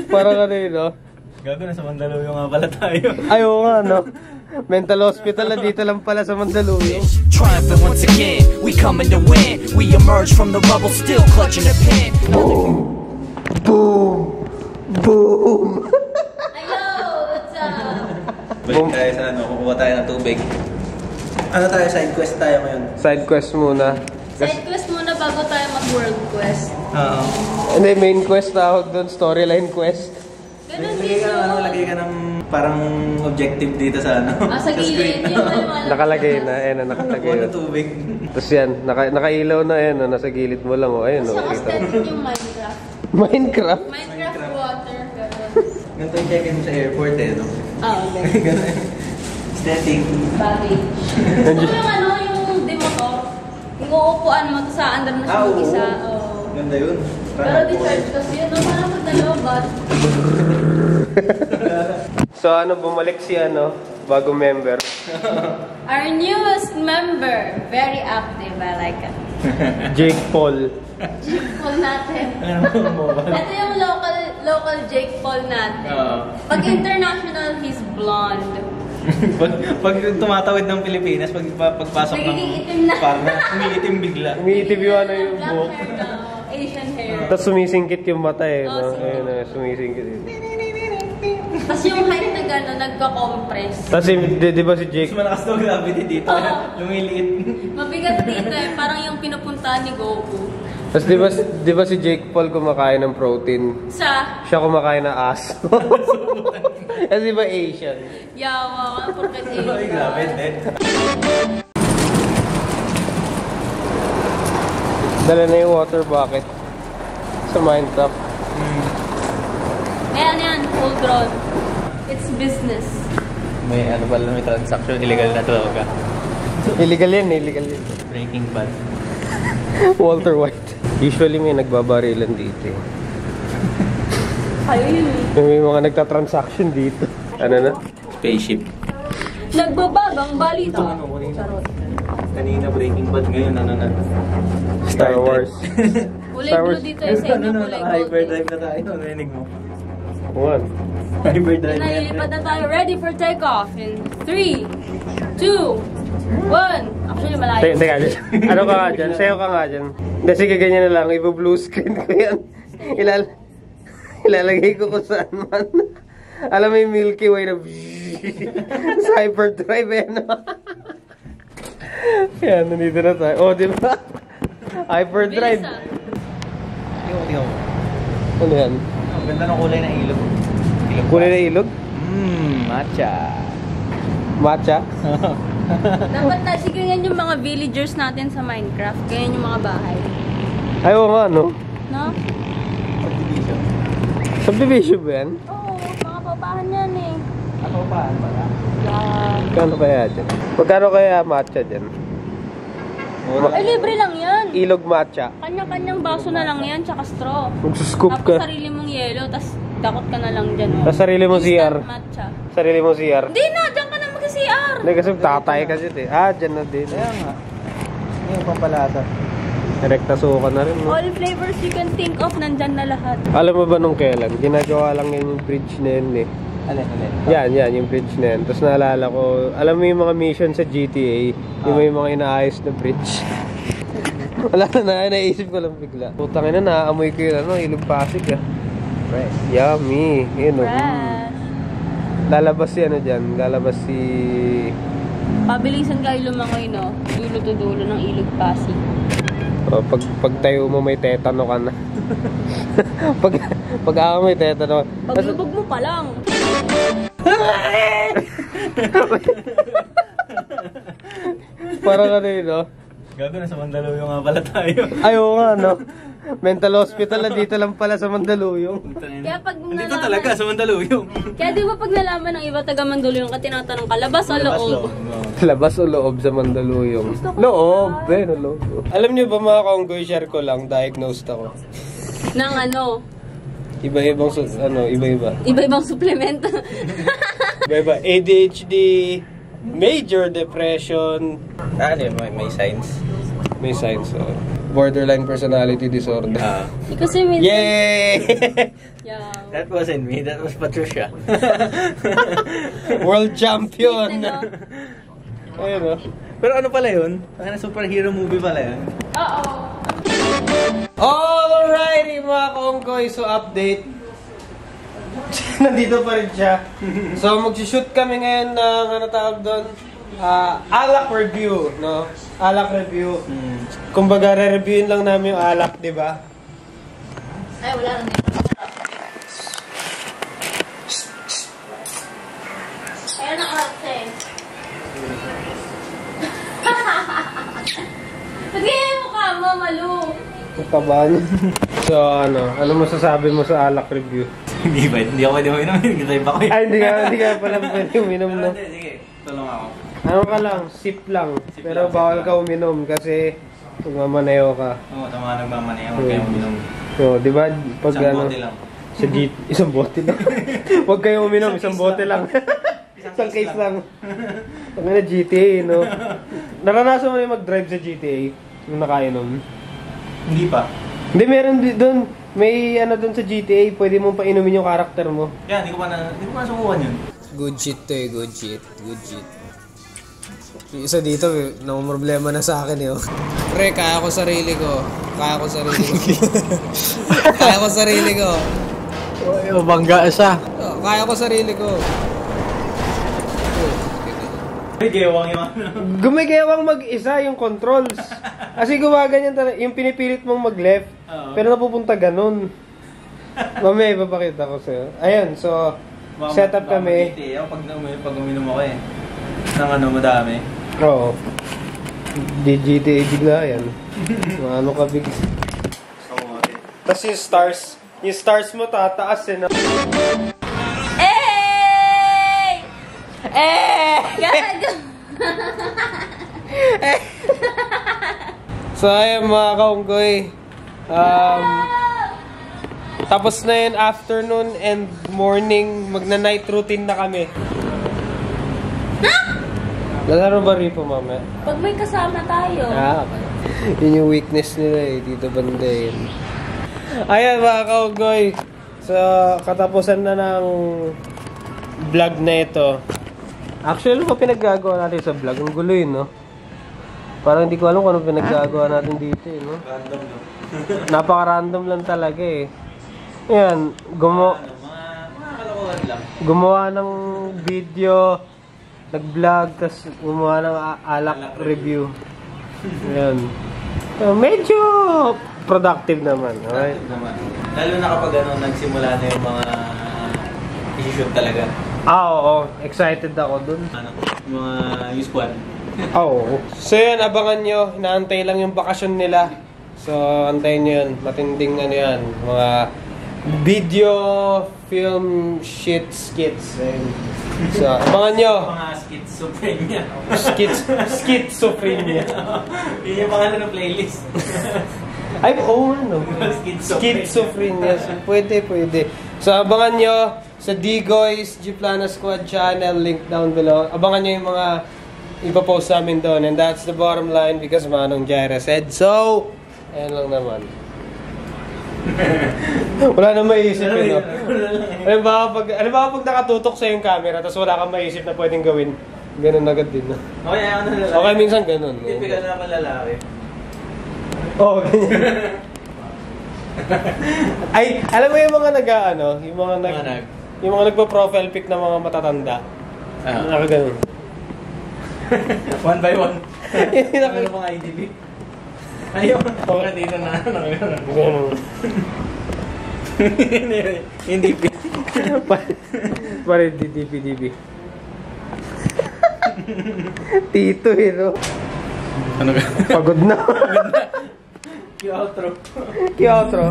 Parang ano yun, no? Gago, nasa Mandaluyong nga pala tayo. Ay, oo nga, no? Mental hospital na dito lang pala sa Mandaluyong. Triumphant once again, we coming to win. We emerge from the rubble, still clutching the pen. Boom! Boom! Boom! Hello! What's up? Balik tayo sa ano, kukuha tayo ng tubig. Ano tayo, side quest tayo ngayon? Side quest muna. Side quest muna bago tayo mag-world quest. Oo. Hindi, main quest tawag doon, storyline quest. Ganun Lagay din ka, yun. lagay ka ng parang objective dito sa ano. Sa gilid. Yung maliwanag. Nakalagay na, ayan na, nakalagay Kuha na. ng tubig. Tapos yan, nakailaw na yan, no? Nasa gilid mo lang, oh. Ayun, Kasi oh, ang kita mo. aesthetic yung Minecraft. Minecraft? Minecraft water. Ganun. Ganito yung check-in sa airport eh, no? Okay. Ganun. Aesthetic. Baggage. Gusto mo yung ano, yung demotor? Yung uupuan mo sa under na siya Oo. mag-isa. Ganda yun. Pero di-charge kasi yun, no? Parang magdalawa ba? So ano, bumalik si ano, bagong member. Our newest member. Very active. I like it. Jake Paul. Jake Paul natin. Ano mo ba? Ito yung local Jake Paul natin. Oo. Pag international, he's blonde. pag tumatawid ng Pilipinas, pagpasok ng Nagiging itim na. parang umiitim bigla. Umiitib yung ano yung Black buhok. hair na. Asian hair. Tapos sumisingkit yung mata eh, Oh, no? sige. Ayun na, sumisingkit. Tapos yung height na gano'n, nagka-compress. Tapos di ba si Jake, Mas malakas daw gravity dito. Oo. Lumiliit. Mabigat dito eh. Parang yung pinupuntahan ni Goku. tapos di ba si Jake Paul kumakain ng protein? Sa Siya kumakain ng aso. Kasi ba Asian? yawa ka, porket Ay, Asian. grabe, hindi. Dala na yung water bucket sa Minecraft. Yan, full grown. It's business. May ano pala, may transaction. Illegal na to. Illegal yan, illegal yan. Breaking bad. Walter White. Usually may nagbabarilan dito eh. Kayo yun eh. May mga nagtatransaction dito. Ano na? Spaceship. Nagbabagang balita. Kanina breaking bad, ngayon ano na. Star Wars. Kulay Star blue Wars. dito eh. Sa inyo kulay gold. Hyperdrive na tayo. Narinig mo? One. Hyperdrive na yan. Nalilipad na tayo. Ready for takeoff in 3, 2, 1. Actually, malayo. Teka, ano ka nga dyan? Sayo ka nga dyan. Hindi, sige, ganyan na lang. Ibo-blue screen ko yan. Ilalagay ko kung saan man. Alam mo yung Milky Way na sa hyperdrive yan. Yan, nandito na tayo. Oh, di ba? Hyperdrive. Bilis ah. Tingnan mo. Ano yan? Ang ganda ng kulay ng ilog. Kulay na ilog? Matcha. Matcha? Dapat na, sige yan yung mga villagers natin sa Minecraft. Ganyan yung mga bahay. Ay, oo nga, no? No? Subdivision ba yan? Oo, mga babahan yan eh. Ako pa, ano ba? Yeah. Magkano kaya dyan? Magkano kaya matcha dyan? Eh, libre lang yan. Ilog matcha. Kanya-kanyang baso na lang yan, tsaka straw. Magsuscoop Tapos ka. sarili mong yelo, tapos dakot ka na lang dyan. Oh. Tapos sarili mo Instant CR. matcha. Sarili mo CR. Hindi na, dyan ka na mag-CR. Hindi kasi tatay kasi eh. Ah, dyan na din. Kaya nga. Yung pampalasa. Direkta suka na rin. No? All flavors you can think of, nandyan na lahat. Alam mo ba nung kailan? Ginagawa lang yun yung bridge na yun eh. Alin. Yan, yung bridge na yun. Tapos naalala ko, alam mo yung mga mission sa GTA, yung may mga inaayos na bridge. Wala na, naisip ko lang bigla. Putang ina, naaamoy ko yun, ano, ilog Pasig ah. Fresh. Yummy. Yun o. Fresh. Lalabas si ano dyan, lalabas si... Pabilisan kayo lumangoy, no? Dulo to dulo ng ilog Pasig. Oh, pag tayo mo may tetano ka na. pag ako may tetano. Paglubog mo pa lang. Parang ano yun, no? Gago, nasa Mandaluyong nga pala tayo. Ayaw nga, no? Mental hospital na dito lang pala sa Mandaluyong. Kaya pag Nandito nalaman... talaga, sa Mandaluyong. Kaya di ba pag nalaman ng iba taga Mandaluyong ka, tinatanong ka, labas o loob? Labas o loob sa Mandaluyong? Gusto ko Loob, yan. loob. Alam niyo ba mga kaunggoy, share ko lang, diagnosed ako. Ng ano? Iba-ibang, iba-iba. Iba-ibang supplement. Iba-iba. ADHD, major depression. Ano may signs? May signs, oh. borderline personality disorder. Kasi minsan... Yay! Yeah. That wasn't me, that was Patricia. World champion! Ano? Ayun o. Pero ano pala yun? Ang superhero movie pala yun. Oo. Alrighty mga kaongkoy, so update. Nandito pa rin siya. So magsishoot kami ngayon ng ano tawag doon? Alak review, no? Alak review. Kumbaga re-reviewin lang namin yung alak, di ba? Ay, wala lang. Kaya nakakse. Pagkaya mo ka, Malu. Kabahan. So ano masasabi mo sa alak review? Hindi ba? Hindi ako pwede uminom. Nag-drive ako. Ay, hindi ka pala pwede uminom, no? Sige, tulong ako. Ano ka lang, sip lang. Pero bawal ka uminom kasi magmamaneho ka. Oo, tama nagmamaneho. Huwag kayong uminom. So, di ba? Pag Isang bote lang. Sa isang bote lang. Huwag kayo uminom, isang bote lang. Isang case lang. Ang na GTA, no? Naranasan mo na yung mag-drive sa GTA nung nakainom? Hindi pa. Hindi, meron doon. May ano doon sa GTA, pwede mong painumin yung karakter mo. Kaya, hindi ko pa nasubukan yun. Good shit to eh, good shit. Good shit. Yung isa dito, problema na sa akin eh. Pre, kaya ko sarili ko. Kaya ko sarili ko. Bangga siya. Kaya ko sarili ko. May gewang yung ano. Gumagewang mag-isa yung controls. Kasi gumaganyan talaga. Yung pinipilit mong mag-left, pero napupunta ganun. Mamaya ipapakita ko sa'yo. Ayun, so, setup kami. Pag uminom ako eh. Nang madami. Oo. Di GTA bigla yan. Ano ka big. Tapos yung stars mo tataas eh. So ayun mga kaunggoy, tapos na yun afternoon and morning, magna-night routine na kami. Lalaro ba rin po mamaya? Pag may kasama tayo. Yun yung weakness nila eh, dito banda yun. Ayan mga kaunggoy, so katapusan na ng vlog na ito. Actually, ano pa pinaggagawa natin sa vlog? Ang gulo yun, no? Parang hindi ko alam kung ano pinaggagawa natin dito, eh, no? Random, no? Napaka-random lang talaga, eh. Ayan, mga kalokohan lang. gumawa ng video, nag-vlog, tapos gumawa ng alak review. Ayan. So, medyo productive naman, okay? Lalo na kapag nagsimula na yung mga isi-shoot talaga. Oo. Excited ako dun. Mga U-Squad. Oo. So yun, abangan nyo. Inaantay lang yung bakasyon nila. So, antayin nyo yun. Matinding ano yan. Mga video, film, skits. Ayun. So, abangan nyo. Mga schizophrenia. Schizophrenia. Yun yung pangalan ng playlist. Ay, oo ano. Schizophrenia. So, pwede. So, abangan nyo sa Digoy's G-Plana Squad channel, link down below. Abangan nyo yung mga ipapost namin doon. And that's the bottom line because Manong Jaira said so. Ayan lang naman. Wala nang maisip yun, no? Ano ba pag nakatutok sa yung camera tapos wala kang maisip na pwedeng gawin? Ganun agad din, no? Okay, minsan ganun. Typical na pang lalaki. Oo, ganyan. Ay, alam mo yung mga yung mga nagpo-profile pic ng mga matatanda. Nakaganon. One by one. Nakaganon mga IDB. Ayun. Okay, dito na. Ganun. Hindi DP. Pare DP. Tito, no? Ano ka? Pagod na. Outro. Outro.